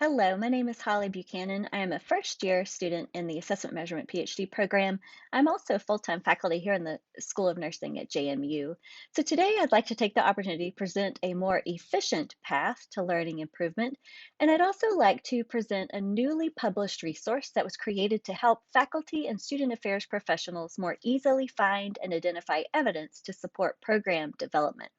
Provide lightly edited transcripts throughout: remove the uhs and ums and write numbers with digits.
Hello, my name is Holly Buchanan. I am a first year student in the Assessment Measurement PhD program. I'm also full-time faculty here in the School of Nursing at JMU. So today I'd like to take the opportunity to present a more efficient path to learning improvement. And I'd also like to present a newly published resource that was created to help faculty and student affairs professionals more easily find and identify evidence to support program development.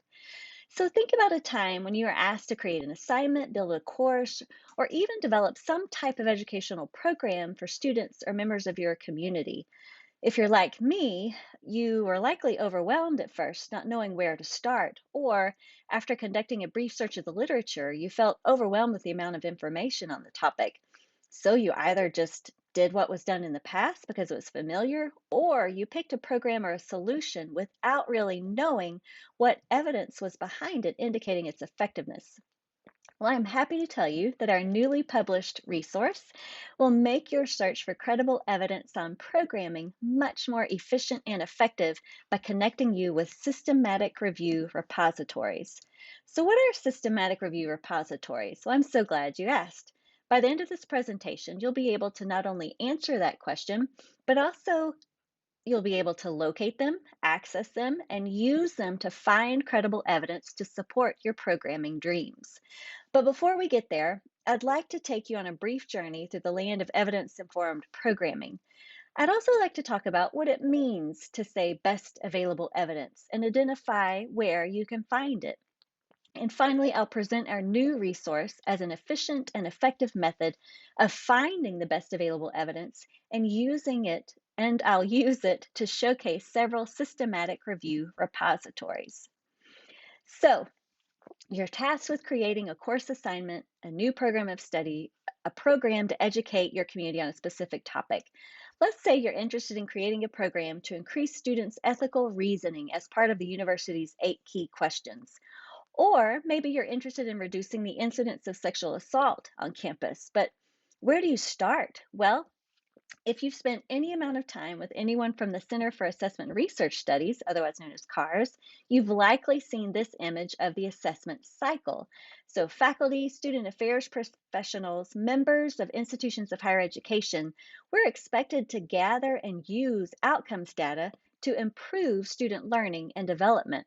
So think about a time when you were asked to create an assignment, build a course, or even develop some type of educational program for students or members of your community. If you're like me, you were likely overwhelmed at first, not knowing where to start, or after conducting a brief search of the literature, you felt overwhelmed with the amount of information on the topic. So you either just did what was done in the past because it was familiar, or you picked a program or a solution without really knowing what evidence was behind it indicating its effectiveness. Well, I'm happy to tell you that our newly published resource will make your search for credible evidence on programming much more efficient and effective by connecting you with systematic review repositories. So, what are systematic review repositories? Well, I'm so glad you asked. By the end of this presentation, you'll be able to not only answer that question, but also you'll be able to locate them, access them, and use them to find credible evidence to support your programming dreams. But before we get there, I'd like to take you on a brief journey through the land of evidence informed programming. I'd also like to talk about what it means to say best available evidence and identify where you can find it. And finally, I'll present our new resource as an efficient and effective method of finding the best available evidence and using it, and I'll use it to showcase several systematic review repositories. So, you're tasked with creating a course assignment, a new program of study, a program to educate your community on a specific topic. Let's say you're interested in creating a program to increase students' ethical reasoning as part of the university's 8 key questions. Or maybe you're interested in reducing the incidence of sexual assault on campus. But where do you start? Well, if you've spent any amount of time with anyone from the Center for Assessment and Research Studies, otherwise known as CARS, you've likely seen this image of the assessment cycle. So, faculty, student affairs professionals, members of institutions of higher education, we're expected to gather and use outcomes data to improve student learning and development.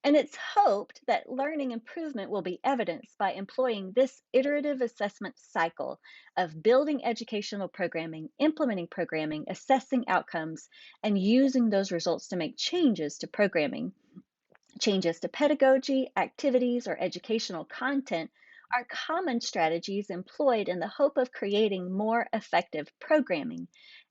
And it's hoped that learning improvement will be evidenced by employing this iterative assessment cycle of building educational programming, implementing programming, assessing outcomes, and using those results to make changes to programming. Changes to pedagogy, activities, or educational content are common strategies employed in the hope of creating more effective programming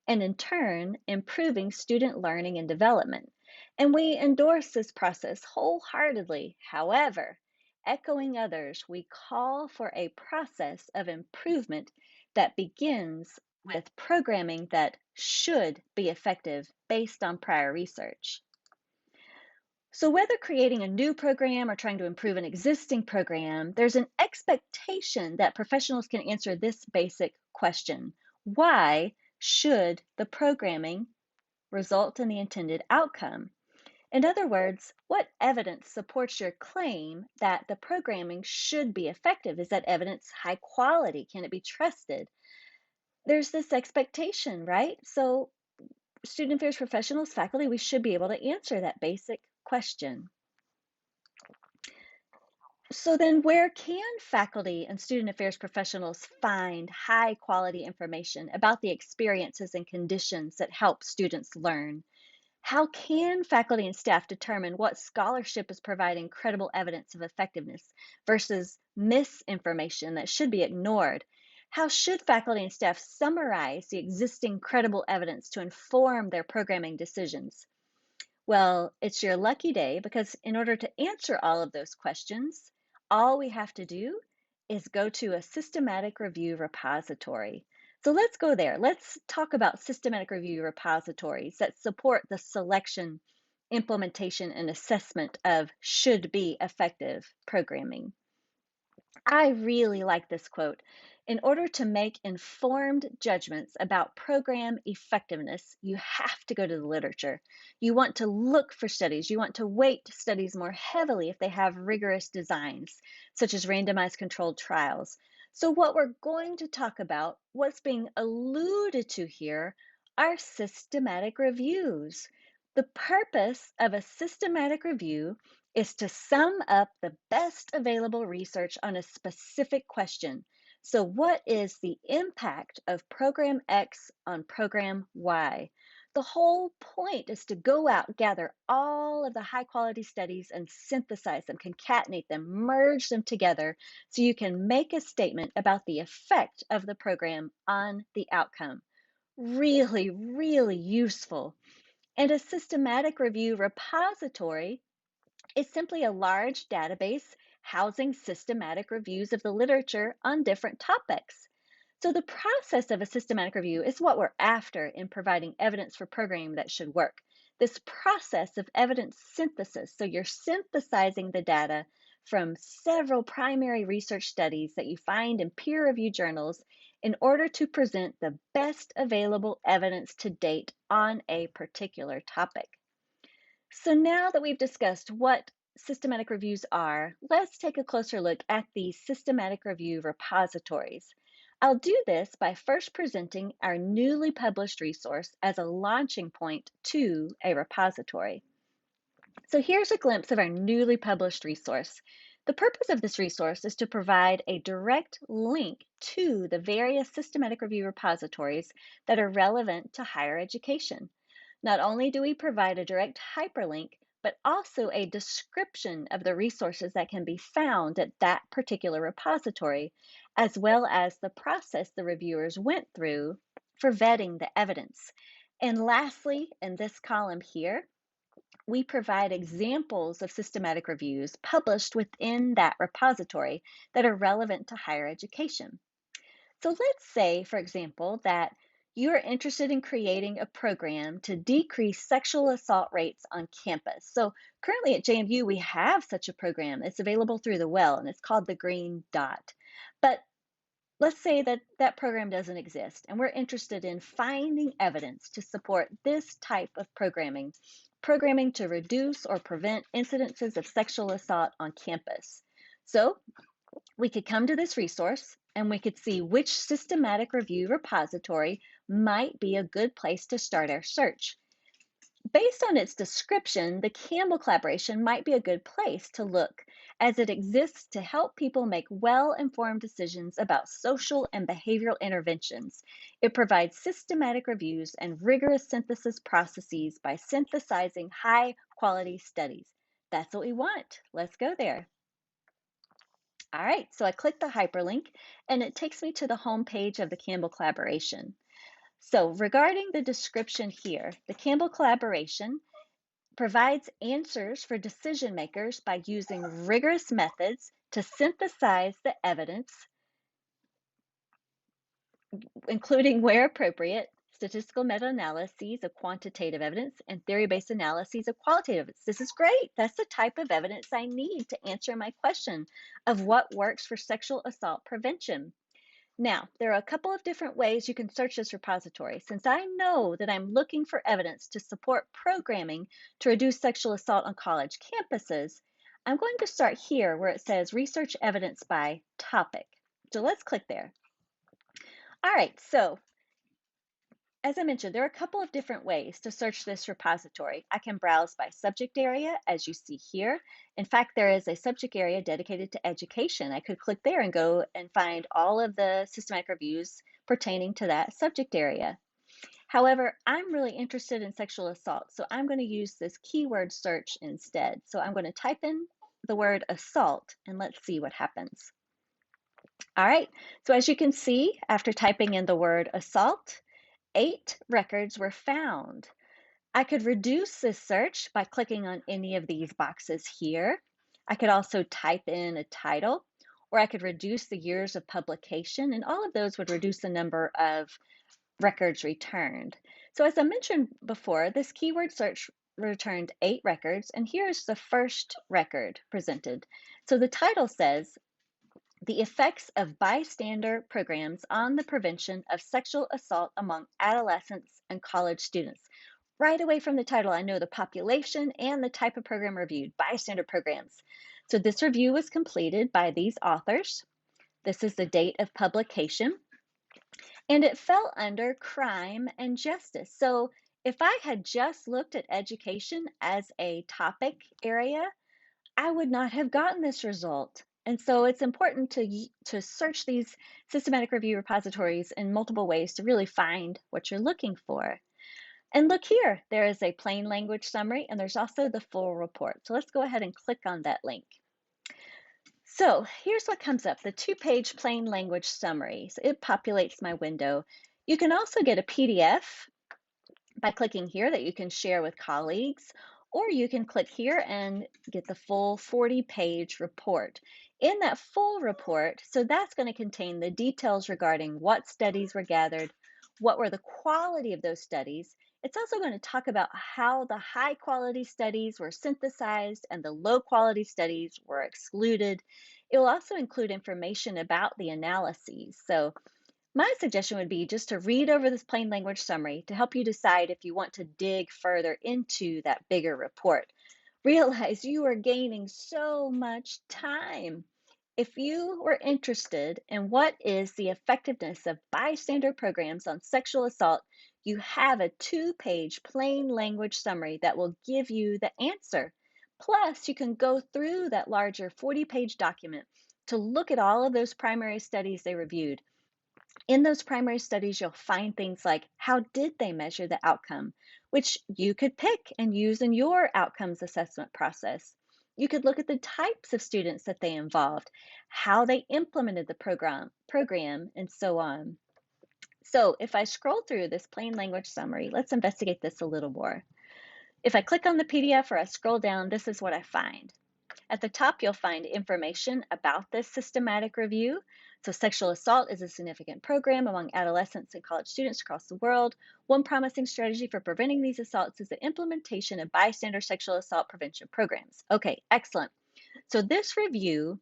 and, in turn, improving student learning and development. And we endorse this process wholeheartedly. However, echoing others, we call for a process of improvement that begins with programming that should be effective based on prior research. So, whether creating a new program or trying to improve an existing program, there's an expectation that professionals can answer this basic question: why should the programming result in the intended outcome? In other words, what evidence supports your claim that the programming should be effective? Is that evidence high quality? Can it be trusted? There's this expectation, right? So, student affairs professionals, faculty, we should be able to answer that basic question. So then where can faculty and student affairs professionals find high quality information about the experiences and conditions that help students learn? How can faculty and staff determine what scholarship is providing credible evidence of effectiveness versus misinformation that should be ignored? How should faculty and staff summarize the existing credible evidence to inform their programming decisions? Well, it's your lucky day because in order to answer all of those questions, all we have to do is go to a systematic review repository. So let's go there. Let's talk about systematic review repositories that support the selection, implementation, and assessment of should be effective programming. I really like this quote. In order to make informed judgments about program effectiveness, you have to go to the literature. You want to look for studies. You want to weight studies more heavily if they have rigorous designs, such as randomized controlled trials. So, what we're going to talk about, what's being alluded to here, are systematic reviews. The purpose of a systematic review is to sum up the best available research on a specific question. So, what is the impact of program X on program Y? The whole point is to go out, gather all of the high quality studies and synthesize them, concatenate them, merge them together so you can make a statement about the effect of the program on the outcome. Really, really useful. And a systematic review repository is simply a large database housing systematic reviews of the literature on different topics. So, the process of a systematic review is what we're after in providing evidence for programming that should work. This process of evidence synthesis, so you're synthesizing the data from several primary research studies that you find in peer reviewed journals in order to present the best available evidence to date on a particular topic. So now that we've discussed what systematic reviews are, let's take a closer look at the systematic review repositories. I'll do this by first presenting our newly published resource as a launching point to a repository. So here's a glimpse of our newly published resource. The purpose of this resource is to provide a direct link to the various systematic review repositories that are relevant to higher education. Not only do we provide a direct hyperlink, but also a description of the resources that can be found at that particular repository, as well as the process the reviewers went through for vetting the evidence. And lastly, in this column here, we provide examples of systematic reviews published within that repository that are relevant to higher education. So let's say, for example, that you're interested in creating a program to decrease sexual assault rates on campus. So currently at JMU, we have such a program. It's available through the WELL and it's called the Green Dot. But let's say that that program doesn't exist and we're interested in finding evidence to support this type of programming to reduce or prevent incidences of sexual assault on campus. So we could come to this resource and we could see which systematic review repository might be a good place to start our search. Based on its description, the Campbell collaboration might be a good place to look, as it exists to help people make well informed decisions about social and behavioral interventions. It provides systematic reviews and rigorous synthesis processes by synthesizing high quality studies. That's what we want. Let's go there. All right, so I click the hyperlink and it takes me to the home page of the Campbell collaboration. So regarding the description here, the Campbell collaboration provides answers for decision makers by using rigorous methods to synthesize the evidence, including where appropriate, statistical meta-analyses of quantitative evidence and theory-based analyses of qualitative evidence. This is great. That's the type of evidence I need to answer my question of what works for sexual assault prevention. Now, there are a couple of different ways you can search this repository. Since I know that I'm looking for evidence to support programming to reduce sexual assault on college campuses, I'm going to start here where it says research evidence by topic. So let's click there. All right, so as I mentioned, there are a couple of different ways to search this repository. I can browse by subject area, as you see here. In fact, there is a subject area dedicated to education. I could click there and go and find all of the systematic reviews pertaining to that subject area. However, I'm really interested in sexual assault, so I'm going to use this keyword search instead. So I'm going to type in the word assault and let's see what happens. All right, so as you can see, after typing in the word assault, 8 records were found. I could reduce this search by clicking on any of these boxes here. I could also type in a title, or I could reduce the years of publication, and all of those would reduce the number of records returned. So as I mentioned before, this keyword search returned 8 records, and here's the first record presented. So the title says, the effects of bystander programs on the prevention of sexual assault among adolescents and college students. Right away from the title, I know the population and the type of program reviewed, bystander programs. So this review was completed by these authors. This is the date of publication, and it fell under crime and justice. So if I had just looked at education as a topic area, I would not have gotten this result. And so it's important to search these systematic review repositories in multiple ways to really find what you're looking for. And look here, there is a plain language summary and there's also the full report. So let's go ahead and click on that link. So here's what comes up, the two-page plain language summary. So it populates my window. You can also get a PDF by clicking here that you can share with colleagues, or you can click here and get the full 40-page report. In that full report, so that's going to contain the details regarding what studies were gathered, what were the quality of those studies. It's also going to talk about how the high quality studies were synthesized and the low quality studies were excluded. It will also include information about the analyses. So my suggestion would be just to read over this plain language summary to help you decide if you want to dig further into that bigger report. Realize you are gaining so much time. If you were interested in what is the effectiveness of bystander programs on sexual assault, you have a two-page plain language summary that will give you the answer. Plus, you can go through that larger 40-page document to look at all of those primary studies they reviewed. In those primary studies, you'll find things like how did they measure the outcome, which you could pick and use in your outcomes assessment process. You could look at the types of students that they involved, how they implemented the program, and so on. So if I scroll through this plain language summary, let's investigate this a little more. If I click on the PDF or I scroll down, this is what I find. At the top, you'll find information about this systematic review. So sexual assault is a significant program among adolescents and college students across the world. One promising strategy for preventing these assaults is the implementation of bystander sexual assault prevention programs. Okay, excellent. So this review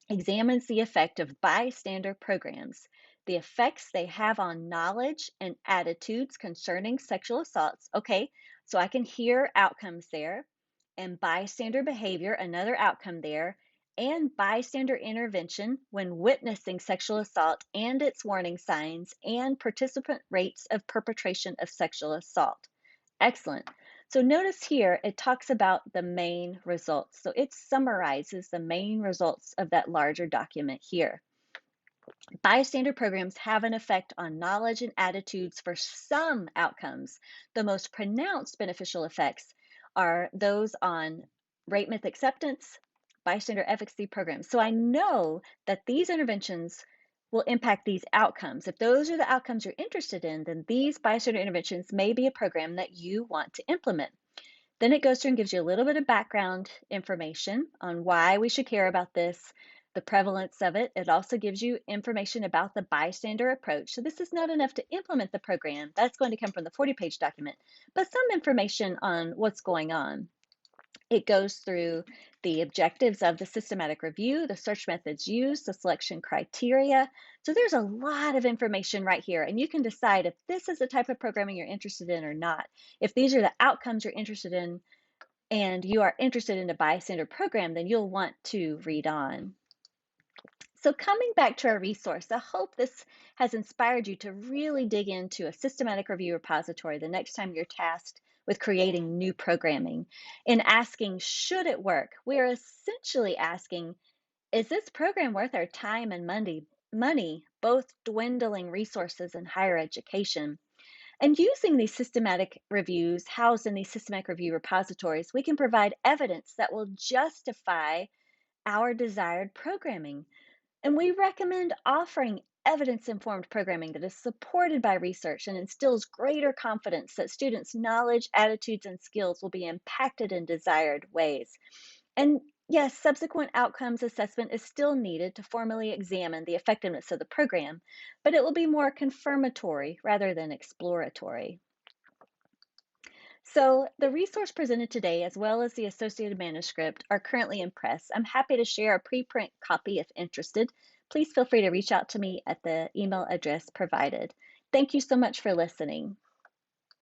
examines the effect of bystander programs, the effects they have on knowledge and attitudes concerning sexual assaults. Okay, so I can hear outcomes there, and bystander behavior, another outcome there, and bystander intervention when witnessing sexual assault and its warning signs, and participant rates of perpetration of sexual assault. Excellent. So notice here, it talks about the main results. So it summarizes the main results of that larger document here. Bystander programs have an effect on knowledge and attitudes for some outcomes. The most pronounced beneficial effects are those on rate myth acceptance, bystander efficacy programs. So I know that these interventions will impact these outcomes. If those are the outcomes you're interested in, then these bystander interventions may be a program that you want to implement. Then it goes through and gives you a little bit of background information on why we should care about this, the prevalence of it. It also gives you information about the bystander approach. So this is not enough to implement the program. That's going to come from the 40-page document, but some information on what's going on. It goes through the objectives of the systematic review, the search methods used, the selection criteria. So there's a lot of information right here, and you can decide if this is the type of programming you're interested in or not. If these are the outcomes you're interested in and you are interested in a bystander program, then you'll want to read on. So coming back to our resource, I hope this has inspired you to really dig into a systematic review repository the next time you're tasked with creating new programming. In asking, should it work? We're essentially asking, is this program worth our time and money, both dwindling resources in higher education? And using these systematic reviews housed in these systematic review repositories, we can provide evidence that will justify our desired programming. And we recommend offering evidence-informed programming that is supported by research and instills greater confidence that students' knowledge, attitudes, and skills will be impacted in desired ways. And yes, subsequent outcomes assessment is still needed to formally examine the effectiveness of the program, but it will be more confirmatory rather than exploratory. So the resource presented today, as well as the associated manuscript, are currently in press. I'm happy to share a preprint copy if interested. Please feel free to reach out to me at the email address provided. Thank you so much for listening.